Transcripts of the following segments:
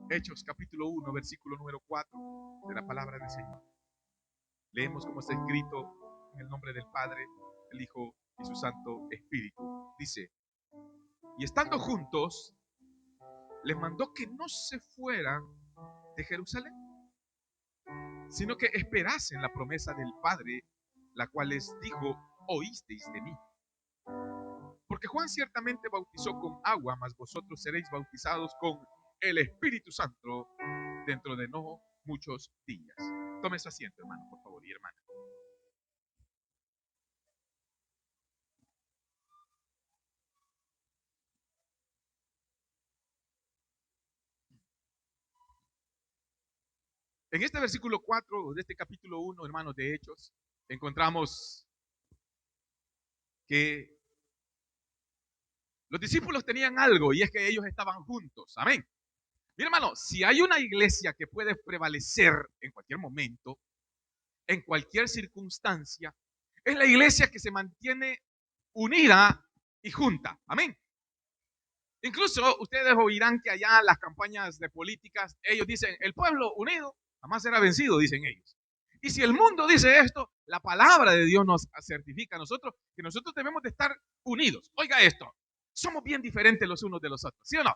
Hechos capítulo 1, versículo número 4 de la palabra del Señor. Leemos como está escrito en el nombre del Padre, el Hijo y su Santo Espíritu. Dice: y estando juntos, les mandó que no se fueran de Jerusalén, sino que esperasen la promesa del Padre, la cual les dijo: oísteis de mí. Porque Juan ciertamente bautizó con agua, mas vosotros seréis bautizados con el Espíritu Santo dentro de no muchos días. Tome su asiento, hermano, por favor, y hermana. En este versículo 4 de este capítulo 1, hermanos, de Hechos, encontramos que los discípulos tenían algo, y es que ellos estaban juntos. Amén. Mi hermano, si hay una iglesia que puede prevalecer en cualquier momento, en cualquier circunstancia, es la iglesia que se mantiene unida y junta. Amén. Incluso ustedes oirán que allá las campañas de políticas, ellos dicen: el pueblo unido jamás será vencido, dicen ellos. Y si el mundo dice esto, la palabra de Dios nos certifica a nosotros que nosotros debemos de estar unidos. Oiga esto, somos bien diferentes los unos de los otros, ¿sí o no?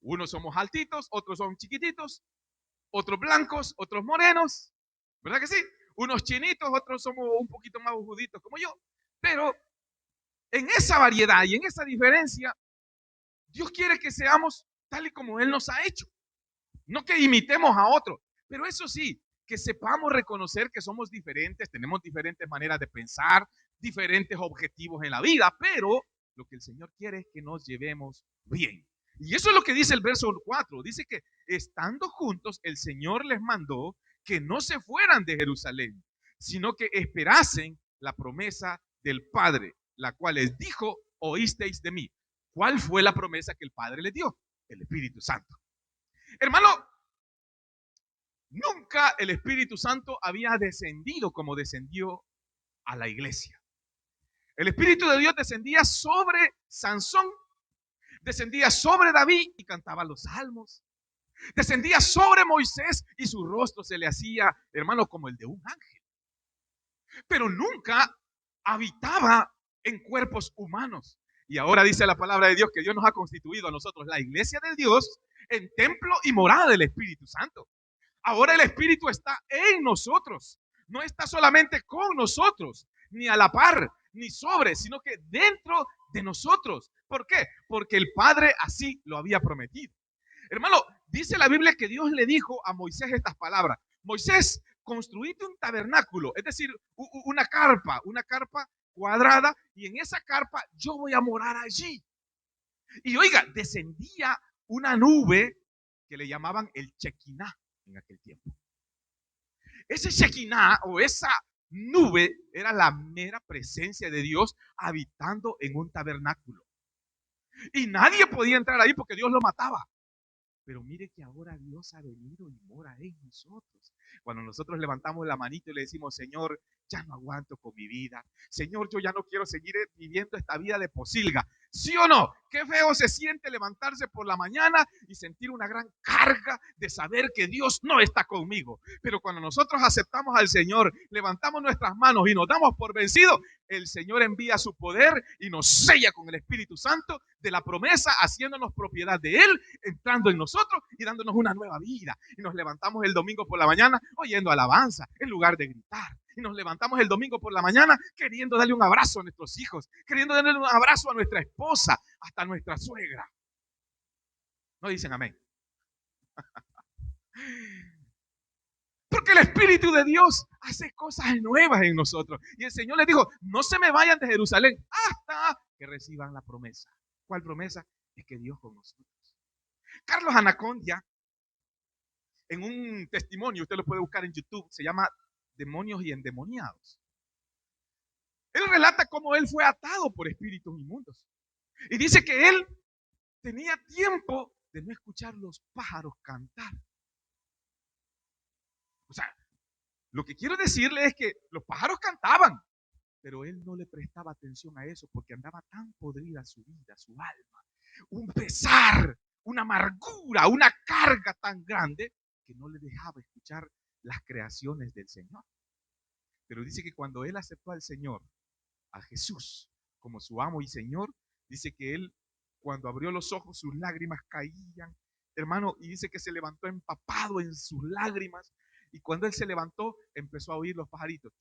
Unos somos altitos, otros son chiquititos, otros blancos, otros morenos, ¿verdad que sí? Unos chinitos, otros somos un poquito más juditos como yo. Pero en esa variedad y en esa diferencia, Dios quiere que seamos tal y como Él nos ha hecho. No que imitemos a otros, pero eso sí, que sepamos reconocer que somos diferentes, tenemos diferentes maneras de pensar, diferentes objetivos en la vida, pero lo que el Señor quiere es que nos llevemos bien. Y eso es lo que dice el verso 4. Dice que estando juntos, el Señor les mandó que no se fueran de Jerusalén, sino que esperasen la promesa del Padre, la cual les dijo: oísteis de mí. ¿Cuál fue la promesa que el Padre les dio? El Espíritu Santo. Hermano, nunca el Espíritu Santo había descendido como descendió a la iglesia. El Espíritu de Dios descendía sobre Sansón, descendía sobre David y cantaba los salmos, descendía sobre Moisés y su rostro se le hacía, hermano, como el de un ángel. Pero nunca habitaba en cuerpos humanos. Y ahora dice la palabra de Dios que Dios nos ha constituido a nosotros, la iglesia de Dios, en templo y morada del Espíritu Santo. Ahora el Espíritu está en nosotros. No está solamente con nosotros, ni a la par, ni sobre, sino que dentro de nosotros. ¿Por qué? Porque el Padre así lo había prometido. Hermano, dice la Biblia que Dios le dijo a Moisés estas palabras: Moisés, construite un tabernáculo, es decir, una carpa cuadrada, y en esa carpa yo voy a morar allí. Y oiga, descendía una nube que le llamaban el Chequiná en aquel tiempo. Ese Shekinah o esa nube era la mera presencia de Dios habitando en un tabernáculo. Y nadie podía entrar ahí porque Dios lo mataba. Pero mire que ahora Dios ha venido y mora en nosotros. Cuando nosotros levantamos la manito y le decimos: Señor, ya no aguanto con mi vida. Señor, yo ya no quiero seguir viviendo esta vida de posilga. ¿Sí o no? Qué feo se siente levantarse por la mañana y sentir una gran carga de saber que Dios no está conmigo. Pero cuando nosotros aceptamos al Señor, levantamos nuestras manos y nos damos por vencidos, el Señor envía su poder y nos sella con el Espíritu Santo de la promesa, haciéndonos propiedad de Él, entrando en nosotros y dándonos una nueva vida. Y nos levantamos el domingo por la mañana oyendo alabanza en lugar de gritar. Y nos levantamos el domingo por la mañana queriendo darle un abrazo a nuestros hijos, queriendo darle un abrazo a nuestra esposa, hasta a nuestra suegra. No dicen amén. Porque el Espíritu de Dios hace cosas nuevas en nosotros. Y el Señor les dijo: no se me vayan de Jerusalén hasta que reciban la promesa. ¿Cuál promesa? Es que Dios con nosotros. Carlos Anacondia, en un testimonio, usted lo puede buscar en YouTube, se llama Demonios y Endemoniados. Él relata cómo él fue atado por espíritus inmundos. Y dice que él tenía tiempo de no escuchar los pájaros cantar. O sea, lo que quiero decirle es que los pájaros cantaban, pero él no le prestaba atención a eso porque andaba tan podrida su vida, su alma. Un pesar, una amargura, una carga tan grande que no le dejaba escuchar las creaciones del Señor. Pero dice que cuando él aceptó al Señor, a Jesús, como su amo y Señor, dice que él, cuando abrió los ojos, sus lágrimas caían, hermano, y dice que se levantó empapado en sus lágrimas. Y cuando él se levantó, empezó a oír los pajaritos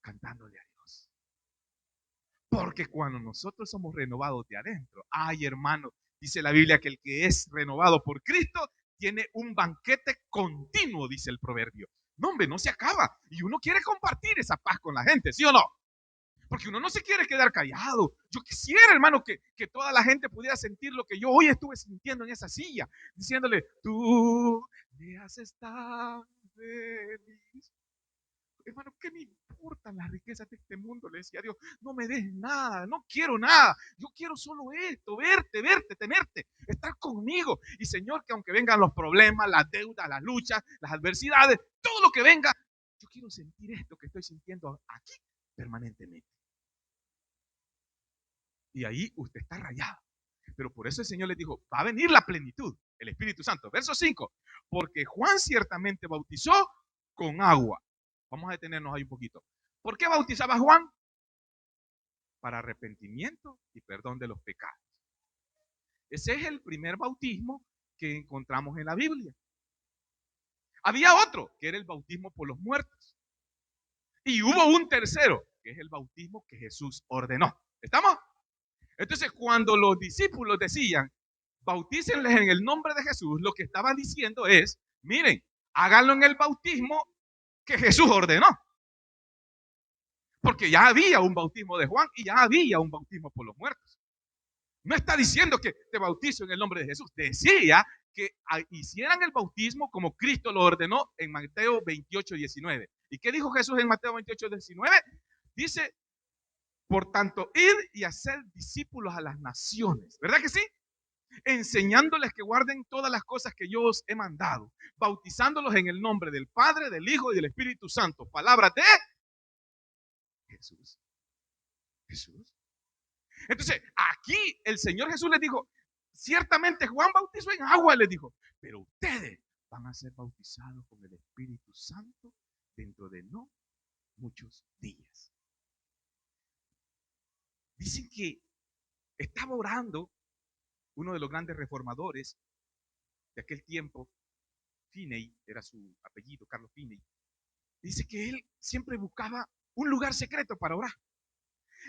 cantándole a Dios. Porque cuando nosotros somos renovados de adentro, ay hermano, dice la Biblia que el que es renovado por Cristo tiene un banquete continuo, dice el proverbio. No, hombre, no se acaba. Y uno quiere compartir esa paz con la gente, ¿sí o no? Porque uno no se quiere quedar callado. Yo quisiera, hermano, que toda la gente pudiera sentir lo que yo hoy estuve sintiendo en esa silla, diciéndole, tú me haces tan feliz. Hermano, ¿qué me importan las riquezas de este mundo? Le decía a Dios, no me des nada, no quiero nada. Yo quiero solo esto, verte, tenerte, estar conmigo. Y Señor, que aunque vengan los problemas, las deudas, las luchas, las adversidades, todo lo que venga, yo quiero sentir esto que estoy sintiendo aquí permanentemente. Y ahí usted está rayado. Pero por eso el Señor les dijo, va a venir la plenitud, el Espíritu Santo. Verso 5, porque Juan ciertamente bautizó con agua. Vamos a detenernos ahí un poquito. ¿Por qué bautizaba Juan? Para arrepentimiento y perdón de los pecados. Ese es el primer bautismo que encontramos en la Biblia. Había otro, que era el bautismo por los muertos. Y hubo un tercero, que es el bautismo que Jesús ordenó. ¿Estamos? Entonces, cuando los discípulos decían, bautícenles en el nombre de Jesús, lo que estaban diciendo es, miren, háganlo en el bautismo que Jesús ordenó. Porque ya había un bautismo de Juan y ya había un bautismo por los muertos. No está diciendo que te bautizo en el nombre de Jesús. Decía que hicieran el bautismo como Cristo lo ordenó en Mateo 28, 19. ¿Y qué dijo Jesús en Mateo 28, 19? Dice, por tanto, id y hacer discípulos a las naciones. ¿Verdad que sí? Enseñándoles que guarden todas las cosas que yo os he mandado, bautizándolos en el nombre del Padre, del Hijo y del Espíritu Santo. Palabras de Jesús. Jesús. Entonces, aquí el Señor Jesús les dijo, ciertamente Juan bautizó en agua, les dijo, pero ustedes van a ser bautizados con el Espíritu Santo dentro de no muchos días. Dicen que estaba orando uno de los grandes reformadores de aquel tiempo, Finney, era su apellido, Carlos Finney. Dice que él siempre buscaba un lugar secreto para orar.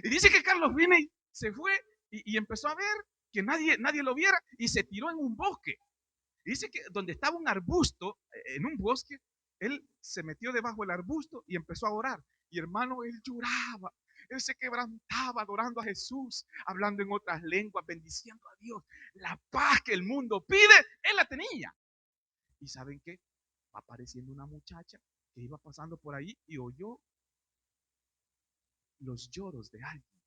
Y dice que Carlos Finney se fue y empezó a ver que nadie lo viera y se tiró en un bosque. Y dice que donde estaba un arbusto, en un bosque, él se metió debajo del arbusto y empezó a orar. Y hermano, él lloraba, él se quebrantaba adorando a Jesús, hablando en otras lenguas, bendiciendo a Dios. La paz que el mundo pide, él la tenía. ¿Y saben qué? Va apareciendo una muchacha que iba pasando por ahí y oyó los lloros de alguien.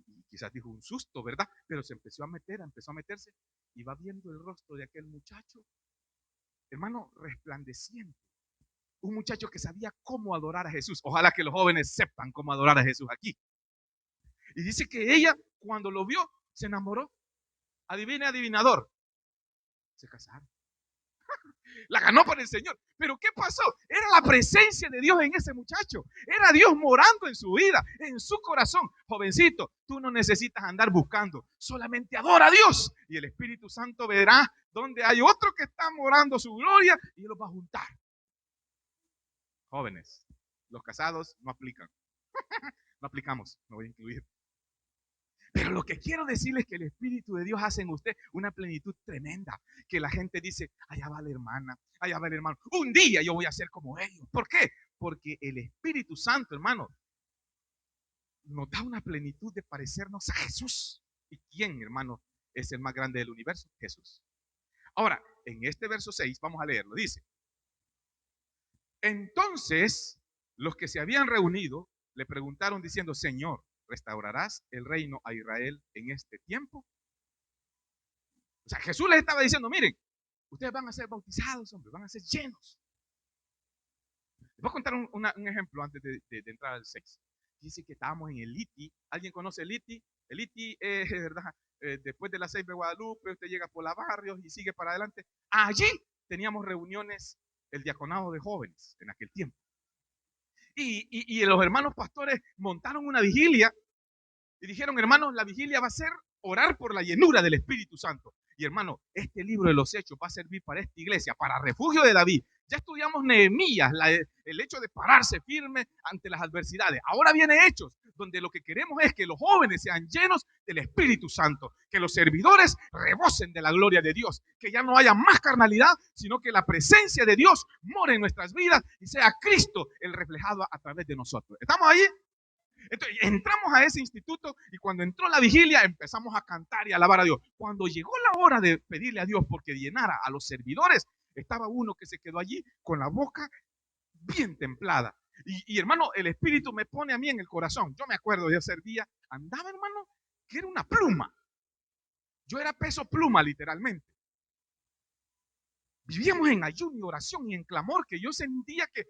Y quizás dijo un susto, ¿verdad? Pero se empezó a meterse y va viendo el rostro de aquel muchacho, hermano, resplandeciente. Un muchacho que sabía cómo adorar a Jesús. Ojalá que los jóvenes sepan cómo adorar a Jesús aquí. Y dice que ella, cuando lo vio, se enamoró. Adivine, adivinador. Se casaron. La ganó por el Señor. Pero ¿qué pasó? Era la presencia de Dios en ese muchacho. Era Dios morando en su vida, en su corazón. Jovencito, tú no necesitas andar buscando. Solamente adora a Dios. Y el Espíritu Santo verá donde hay otro que está morando su gloria y los va a juntar. Jóvenes, los casados no aplican. No aplicamos, me voy a incluir. Pero lo que quiero decirles es que el Espíritu de Dios hace en usted una plenitud tremenda. Que la gente dice, allá va la hermana, allá va el hermano. Un día yo voy a ser como ellos. ¿Por qué? Porque el Espíritu Santo, hermano, nos da una plenitud de parecernos a Jesús. ¿Y quién, hermano, es el más grande del universo? Jesús. Ahora, en este verso 6, vamos a leerlo. Dice, entonces los que se habían reunido le preguntaron diciendo, Señor, ¿restaurarás el reino a Israel en este tiempo? O sea, Jesús les estaba diciendo, miren, ustedes van a ser bautizados, hombre, van a ser llenos. Les voy a contar un ejemplo antes de entrar al 6. Dice que estábamos en el ITI. ¿Alguien conoce el ITI? El ITI es, ¿verdad? Después de la 6 de Guadalupe, usted llega por la Barrios y sigue para adelante. Allí teníamos reuniones, el diaconado de jóvenes en aquel tiempo. Y los hermanos pastores montaron una vigilia y dijeron, hermanos, la vigilia va a ser orar por la llenura del Espíritu Santo. Y hermano, este libro de los Hechos va a servir para esta iglesia, para refugio de David. Ya estudiamos Nehemías, el hecho de pararse firme ante las adversidades. Ahora viene Hechos, donde lo que queremos es que los jóvenes sean llenos del Espíritu Santo, que los servidores rebosen de la gloria de Dios, que ya no haya más carnalidad, sino que la presencia de Dios more en nuestras vidas y sea Cristo el reflejado a través de nosotros. ¿Estamos ahí? Entonces entramos a ese instituto y cuando entró la vigilia empezamos a cantar y a alabar a Dios. Cuando llegó la hora de pedirle a Dios porque llenara a los servidores, estaba uno que se quedó allí con la boca bien templada. Y hermano, el Espíritu me pone a mí en el corazón. Yo me acuerdo de ese día, andaba hermano, que era una pluma. Yo era peso pluma literalmente. Vivíamos en ayuno y oración y en clamor, que yo sentía que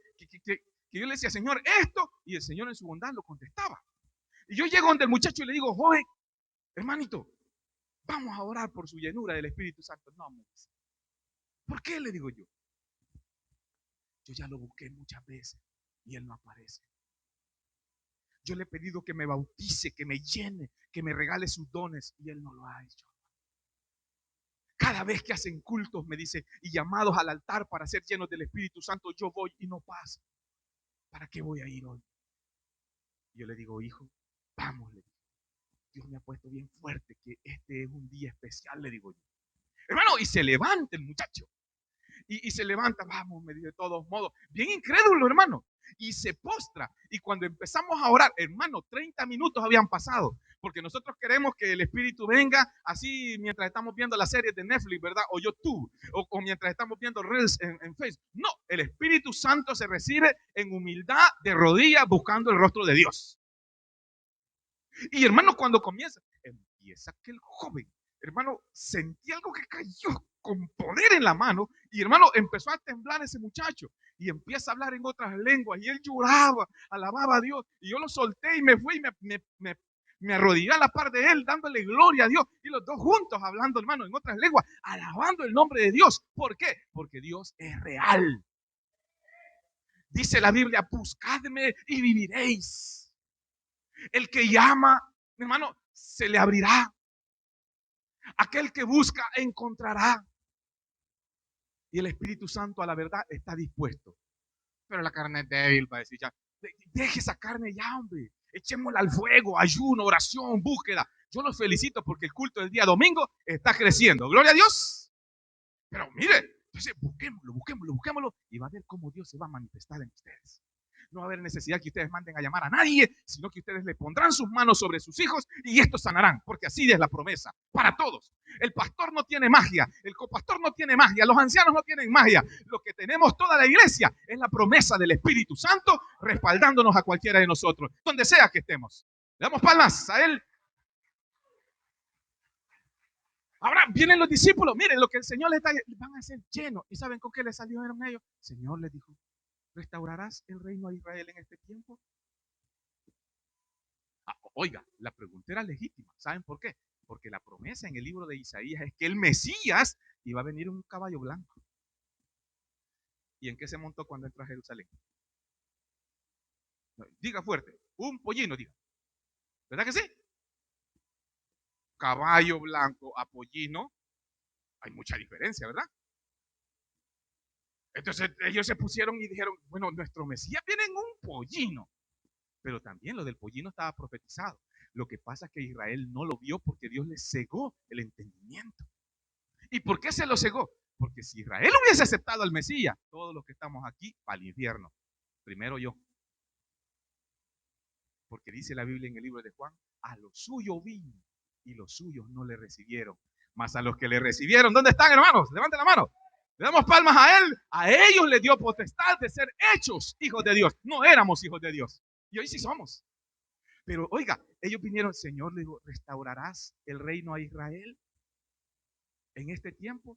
yo le decía, Señor, esto, y el Señor en su bondad lo contestaba. Y yo llego donde el muchacho y le digo, joven, hermanito, vamos a orar por su llenura del Espíritu Santo. No, me dice. ¿Por qué? Le digo yo. Yo ya lo busqué muchas veces y él no aparece. Yo le he pedido que me bautice, que me llene, que me regale sus dones y él no lo ha hecho. Cada vez que hacen cultos, me dice, y llamados al altar para ser llenos del Espíritu Santo, yo voy y no pasa. ¿Para qué voy a ir hoy? Yo le digo, hijo, vamos, le digo. Dios me ha puesto bien fuerte que este es un día especial, le digo yo. Hermano, y se levanta el muchacho. Y se levanta, vamos, me dice de todos modos, bien incrédulo, hermano. Y se postra. Y cuando empezamos a orar, hermano, 30 minutos habían pasado. Porque nosotros queremos que el Espíritu venga así mientras estamos viendo las series de Netflix, ¿verdad? O YouTube, o mientras estamos viendo Reels en Facebook. No, el Espíritu Santo se recibe en humildad, de rodillas, buscando el rostro de Dios. Y hermano, cuando empieza aquel joven, hermano, sentí algo que cayó con poder en la mano y hermano, empezó a temblar ese muchacho y empieza a hablar en otras lenguas y él lloraba, alababa a Dios y yo lo solté y me fui y me arrodillé a la par de él dándole gloria a Dios y los dos juntos hablando, hermano, en otras lenguas, alabando el nombre de Dios. ¿Por qué? Porque Dios es real. Dice la Biblia, buscadme y viviréis. El que llama, hermano, se le abrirá. Aquel que busca, encontrará. Y el Espíritu Santo a la verdad está dispuesto. Pero la carne es débil, va a decir ya. Deje esa carne ya, hombre. Echémosla al fuego, ayuno, oración, búsqueda. Yo los felicito porque el culto del día domingo está creciendo. Gloria a Dios. Pero mire, entonces busquémoslo y va a ver cómo Dios se va a manifestar en ustedes. No va a haber necesidad que ustedes manden a llamar a nadie, sino que ustedes le pondrán sus manos sobre sus hijos y estos sanarán, porque así es la promesa para todos. El pastor no tiene magia, el copastor no tiene magia, los ancianos no tienen magia. Lo que tenemos toda la iglesia es la promesa del Espíritu Santo respaldándonos a cualquiera de nosotros, donde sea que estemos. Le damos palmas a él. Ahora vienen los discípulos, miren lo que el Señor les está, van a ser llenos. ¿Y saben con qué les salieron ellos? El Señor les dijo, ¿restaurarás el reino de Israel en este tiempo? Oiga, la pregunta era legítima. ¿Saben por qué? Porque la promesa en el libro de Isaías es que el Mesías iba a venir en un caballo blanco. ¿Y en qué se montó cuando entró a Jerusalén? Diga fuerte, un pollino, diga. ¿Verdad que sí? Caballo blanco a pollino, hay mucha diferencia, ¿verdad? Entonces ellos se pusieron y dijeron, bueno, nuestro Mesías viene en un pollino. Pero también lo del pollino estaba profetizado. Lo que pasa es que Israel no lo vio porque Dios le cegó el entendimiento. ¿Y por qué se lo cegó? Porque si Israel hubiese aceptado al Mesías, todos los que estamos aquí, para el infierno. Primero yo. Porque dice la Biblia en el libro de Juan, a lo suyo vino y los suyos no le recibieron. Mas a los que le recibieron, ¿dónde están, hermanos? Levanten la mano. Le damos palmas a él. A ellos les dio potestad de ser hechos hijos de Dios. No éramos hijos de Dios. Y hoy sí somos. Pero oiga, ellos vinieron, Señor, le digo, ¿restaurarás el reino a Israel en este tiempo?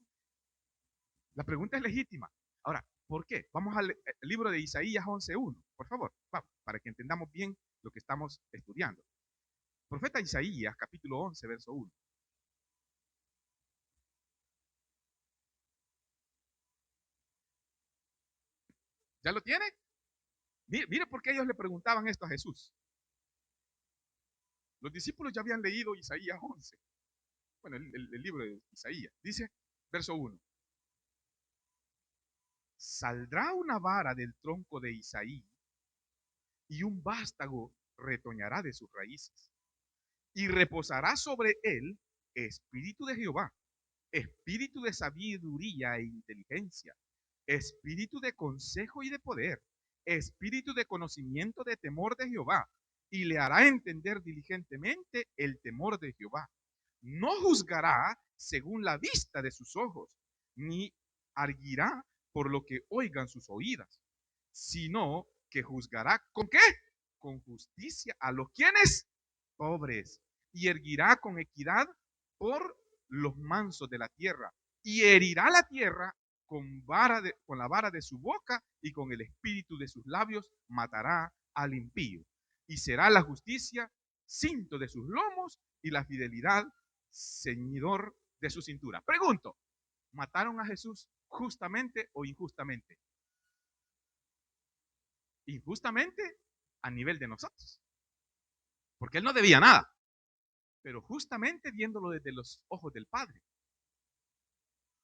La pregunta es legítima. Ahora, ¿por qué? Vamos al libro de Isaías 11:1, por favor, vamos, para que entendamos bien lo que estamos estudiando. Profeta Isaías, capítulo 11, verso 1. ¿Ya lo tiene? Mire por qué ellos le preguntaban esto a Jesús. Los discípulos ya habían leído Isaías 11. Bueno, el libro de Isaías. Dice, verso 1. Saldrá una vara del tronco de Isaí y un vástago retoñará de sus raíces. Y reposará sobre él espíritu de Jehová, espíritu de sabiduría e inteligencia, espíritu de consejo y de poder, espíritu de conocimiento de temor de Jehová, y le hará entender diligentemente el temor de Jehová. No juzgará según la vista de sus ojos, ni arguirá por lo que oigan sus oídas, sino que juzgará ¿con qué? Con justicia a los quienes pobres, y erguirá con equidad por los mansos de la tierra, y herirá la tierra con la vara de su boca, y con el espíritu de sus labios matará al impío. Y será la justicia cinto de sus lomos, y la fidelidad ceñidor de su cintura. Pregunto, ¿mataron a Jesús justamente o injustamente? Injustamente a nivel de nosotros, porque él no debía nada, pero justamente viéndolo desde los ojos del Padre.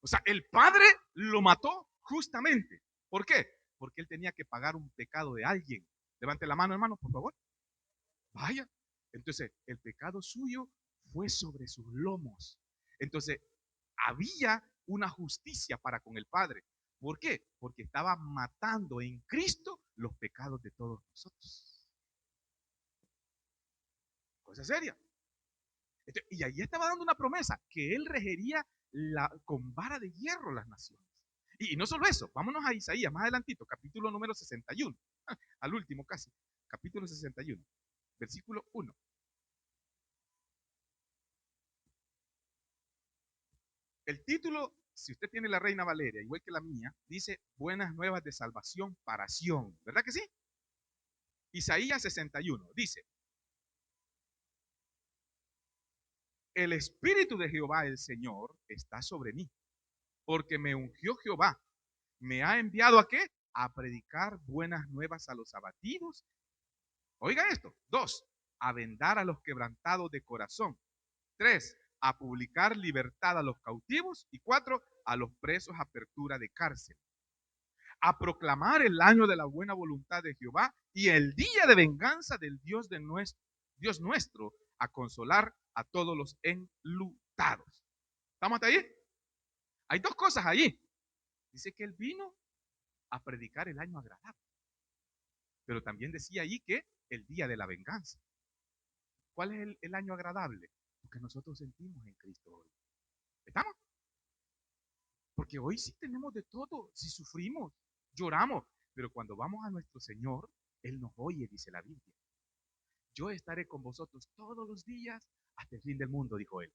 O sea, el Padre lo mató justamente. ¿Por qué? Porque él tenía que pagar un pecado de alguien. Levante la mano, hermano, por favor. Vaya. Entonces, el pecado suyo fue sobre sus lomos. Entonces, había una justicia para con el Padre. ¿Por qué? Porque estaba matando en Cristo los pecados de todos nosotros. Cosa seria. Y ahí estaba dando una promesa, que él regería con vara de hierro las naciones. Y no solo eso, vámonos a Isaías, más adelantito, capítulo número 61, al último casi, capítulo 61, versículo 1. El título, si usted tiene la Reina Valeria, igual que la mía, dice Buenas nuevas de salvación para Sión, ¿verdad que sí? Isaías 61, dice, el Espíritu de Jehová el Señor está sobre mí, porque me ungió Jehová. ¿Me ha enviado a qué? A predicar buenas nuevas a los abatidos. Oiga esto. 2, a vendar a los quebrantados de corazón. 3, a publicar libertad a los cautivos. Y 4, a los presos apertura de cárcel. A proclamar el año de la buena voluntad de Jehová y el día de venganza del Dios nuestro, a consolar a todos los enlutados. ¿Estamos hasta ahí? Hay dos cosas allí. Dice que él vino a predicar el año agradable. Pero también decía ahí que el día de la venganza. ¿Cuál es el año agradable? Lo que nosotros sentimos en Cristo hoy. ¿Estamos? Porque hoy sí tenemos de todo. Si sufrimos, lloramos. Pero cuando vamos a nuestro Señor, Él nos oye, dice la Biblia. Yo estaré con vosotros todos los días hasta el fin del mundo, dijo Él.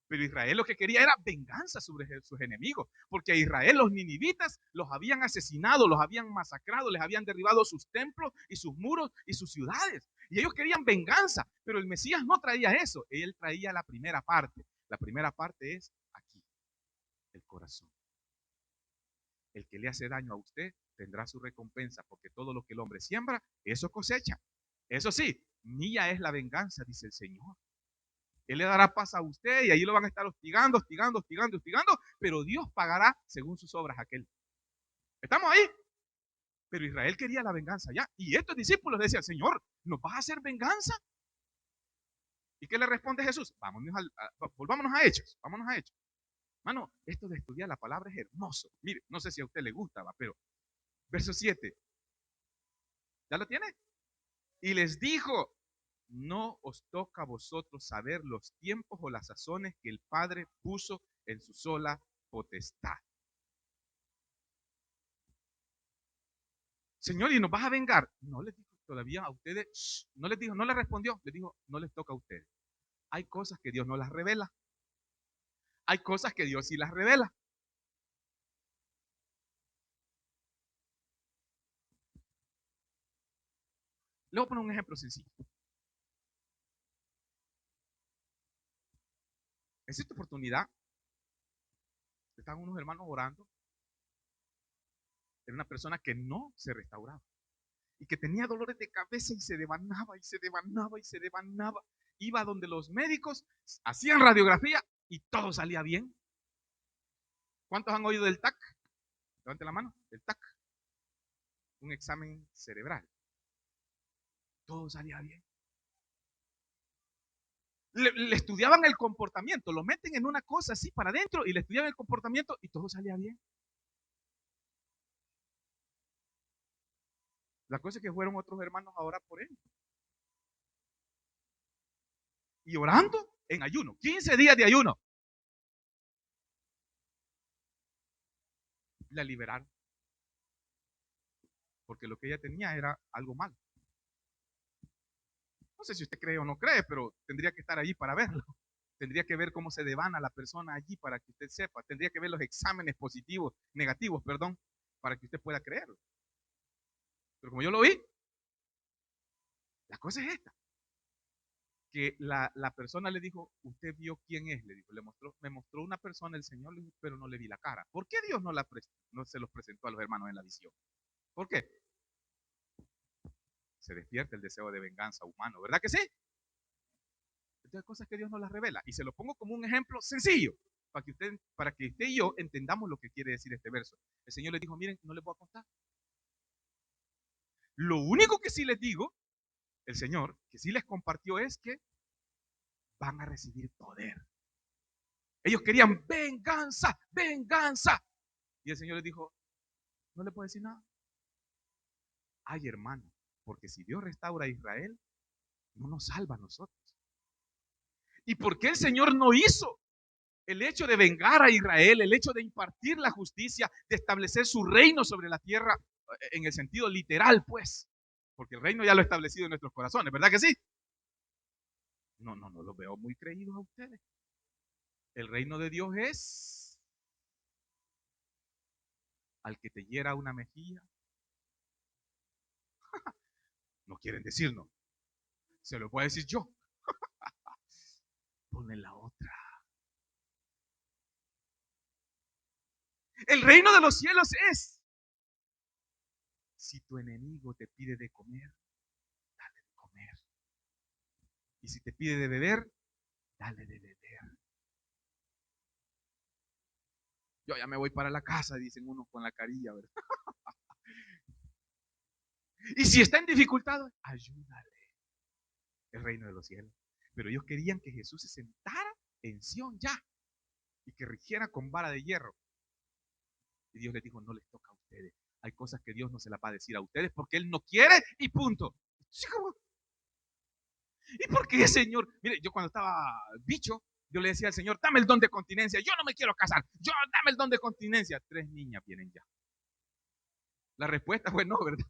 Pero Israel lo que quería era venganza sobre sus enemigos, porque a Israel los ninivitas los habían asesinado, los habían masacrado, les habían derribado sus templos y sus muros y sus ciudades. Y ellos querían venganza, pero el Mesías no traía eso, él traía la primera parte. La primera parte es aquí, el corazón. El que le hace daño a usted tendrá su recompensa, porque todo lo que el hombre siembra, eso cosecha. Eso sí, mía es la venganza, dice el Señor. Él le dará paz a usted y ahí lo van a estar hostigando, pero Dios pagará según sus obras a aquel. ¿Estamos ahí? Pero Israel quería la venganza ya. Y estos discípulos decían, Señor, ¿nos vas a hacer venganza? ¿Y qué le responde Jesús? Volvámonos a Hechos, vámonos a Hechos. Mano, esto de estudiar la palabra es hermoso. Mire, no sé si a usted le gusta, pero verso 7. ¿Ya lo tiene? Y les dijo, no os toca a vosotros saber los tiempos o las sazones que el Padre puso en su sola potestad. Señor, ¿y nos vas a vengar? No les dijo todavía a ustedes, no les dijo, no les respondió, les dijo, no les toca a ustedes. Hay cosas que Dios no las revela. Hay cosas que Dios sí las revela. Le voy a poner un ejemplo sencillo. En cierta oportunidad, estaban unos hermanos orando. Era una persona que no se restauraba y que tenía dolores de cabeza y se devanaba y se devanaba y se devanaba. Iba donde los médicos, hacían radiografía y todo salía bien. ¿Cuántos han oído del TAC? Levante la mano. El TAC, un examen cerebral. Todo salía bien. Le estudiaban el comportamiento, lo meten en una cosa así para adentro y le estudiaban el comportamiento y todo salía bien. La cosa es que fueron otros hermanos a orar por él. Y orando en ayuno, 15 días de ayuno. La liberaron. Porque lo que ella tenía era algo malo. No sé si usted cree o no cree, pero tendría que estar allí para verlo. Tendría que ver cómo se devana la persona allí para que usted sepa. Tendría que ver los exámenes positivos, negativos, perdón, para que usted pueda creerlo. Pero como yo lo vi, la cosa es esta. Que la persona le dijo, ¿usted vio quién es? Le dijo, me mostró una persona el Señor, le dijo, pero no le vi la cara. ¿Por qué Dios no se los presentó a los hermanos en la visión? ¿Por qué? Se despierta el deseo de venganza humano, ¿verdad que sí? Entonces, cosas que Dios no las revela. Y se lo pongo como un ejemplo sencillo, para que usted y yo entendamos lo que quiere decir este verso. El Señor les dijo, miren, no les voy a contar. Lo único que sí les digo, el Señor, que sí les compartió es que van a recibir poder. Ellos querían venganza, venganza. Y el Señor les dijo, no le puedo decir nada. Ay, hermano, porque si Dios restaura a Israel, no nos salva a nosotros. ¿Y por qué el Señor no hizo el hecho de vengar a Israel, el hecho de impartir la justicia, de establecer su reino sobre la tierra, en el sentido literal, pues? Porque el reino ya lo ha establecido en nuestros corazones, ¿verdad que sí? No los veo muy creídos a ustedes. El reino de Dios es al que te hiera una mejilla. No quieren decirnos. Se lo voy a decir yo. Ponle la otra. El reino de los cielos es, si tu enemigo te pide de comer, dale de comer. Y si te pide de beber, dale de beber. Yo ya me voy para la casa, dicen unos con la carilla, ¿verdad? Y si está en dificultad, ayúdale. El reino de los cielos. Pero ellos querían que Jesús se sentara en Sión ya y que rigiera con vara de hierro. Y Dios les dijo, no les toca a ustedes. Hay cosas que Dios no se las va a decir a ustedes porque Él no quiere y punto. ¿Y por qué, Señor? Mire, yo cuando estaba bicho, yo le decía al Señor, dame el don de continencia. Yo no me quiero casar. Dame el don de continencia. 3 niñas vienen ya. La respuesta fue no, ¿verdad?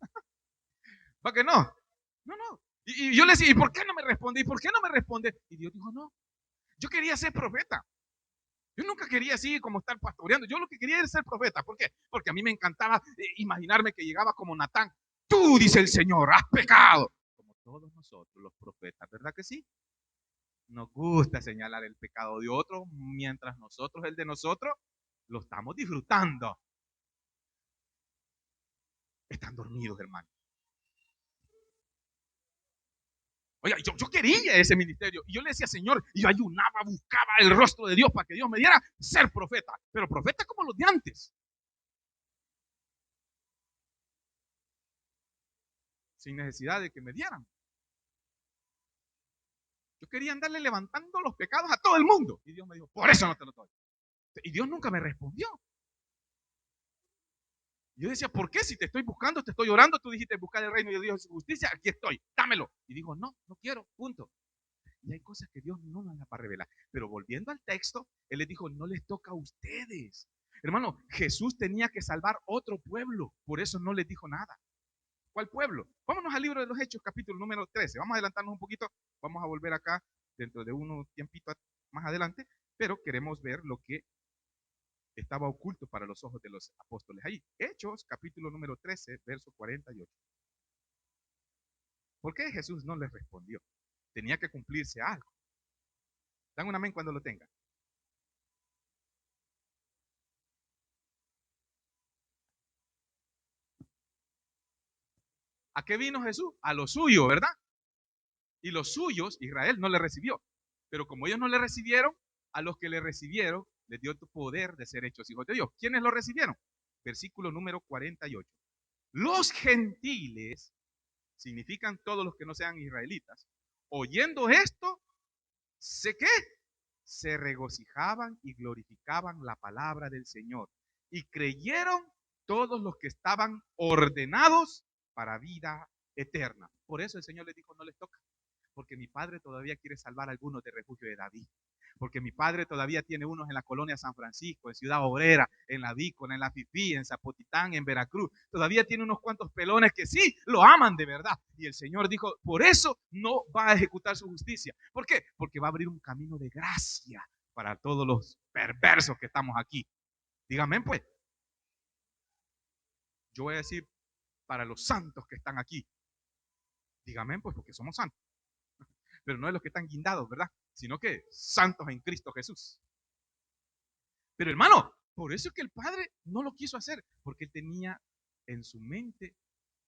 ¿Para qué no? No, no. Y yo le decía, ¿y por qué no me responde? ¿Y por qué no me responde? Y Dios dijo, no. Yo quería ser profeta. Yo nunca quería así como estar pastoreando. Yo lo que quería era ser profeta. ¿Por qué? Porque a mí me encantaba imaginarme que llegaba como Natán. Tú, dice el Señor, has pecado. Como todos nosotros, los profetas, ¿verdad que sí? Nos gusta señalar el pecado de otros mientras nosotros, el de nosotros, lo estamos disfrutando. Están dormidos, hermano. Oiga, yo quería ese ministerio. Y yo le decía, Señor, y yo ayunaba, buscaba el rostro de Dios para que Dios me diera ser profeta. Pero profeta como los de antes. Sin necesidad de que me dieran. Yo quería andarle levantando los pecados a todo el mundo. Y Dios me dijo, por eso no te lo doy. Y Dios nunca me respondió. Yo decía, ¿por qué? Si te estoy buscando, te estoy orando, tú dijiste buscar el reino de Dios y su justicia, aquí estoy, dámelo. Y dijo, no, no quiero, punto. Y hay cosas que Dios no nos las va a revelar. Pero volviendo al texto, Él les dijo, no les toca a ustedes. Hermano, Jesús tenía que salvar otro pueblo, por eso no les dijo nada. ¿Cuál pueblo? Vámonos al libro de los Hechos, capítulo número 13. Vamos a adelantarnos un poquito, vamos a volver acá dentro de un tiempito más adelante, pero queremos ver lo que estaba oculto para los ojos de los apóstoles ahí. Hechos, capítulo número 13, verso 48. ¿Por qué Jesús no les respondió? Tenía que cumplirse algo. Dan un amén cuando lo tengan. ¿A qué vino Jesús? A lo suyo, ¿verdad? Y los suyos, Israel no le recibió. Pero como ellos no le recibieron, a los que le recibieron, les dio poder de ser hechos hijos de Dios. ¿Quiénes lo recibieron? Versículo número 48. Los gentiles, significan todos los que no sean israelitas, oyendo esto, ¿se qué? Se regocijaban y glorificaban la palabra del Señor. Y creyeron todos los que estaban ordenados para vida eterna. Por eso el Señor les dijo, no les toca. Porque mi padre todavía quiere salvar a algunos de refugio de David. Porque mi padre todavía tiene unos en la colonia San Francisco, en Ciudad Obrera, en la Vícona, en la Fifí, en Zapotitán, en Veracruz. Todavía tiene unos cuantos pelones que sí lo aman de verdad. Y el Señor dijo, por eso no va a ejecutar su justicia. ¿Por qué? Porque va a abrir un camino de gracia para todos los perversos que estamos aquí. Dígame pues. Yo voy a decir para los santos que están aquí. Dígame pues, porque somos santos. Pero no de los que están guindados, ¿verdad? Sino que santos en Cristo Jesús. Pero hermano, por eso es que el Padre no lo quiso hacer, porque él tenía en su mente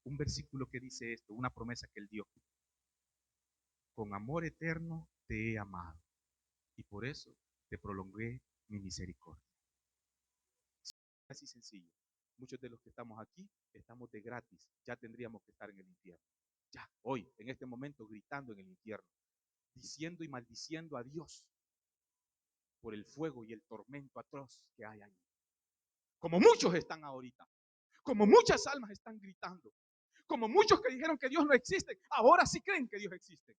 un versículo que dice esto, una promesa que él dio. Con amor eterno te he amado y por eso te prolongué mi misericordia. Así sencillo. Muchos de los que estamos aquí estamos de gratis, ya tendríamos que estar en el infierno. Ya, hoy, en este momento, gritando en el infierno, diciendo y maldiciendo a Dios por el fuego y el tormento atroz que hay ahí. Como muchos están ahorita, como muchas almas están gritando, como muchos que dijeron que Dios no existe, ahora sí creen que Dios existe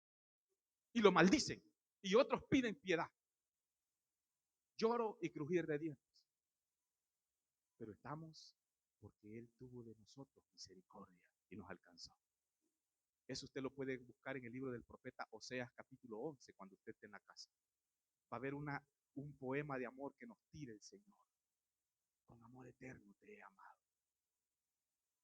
y lo maldicen, y otros piden piedad. Lloro y crujir de dientes, pero estamos porque Él tuvo de nosotros misericordia y nos alcanzó. Eso usted lo puede buscar en el libro del profeta Oseas capítulo 11 cuando usted esté en la casa. Va a haber un poema de amor que nos tira el Señor. Con amor eterno te he amado.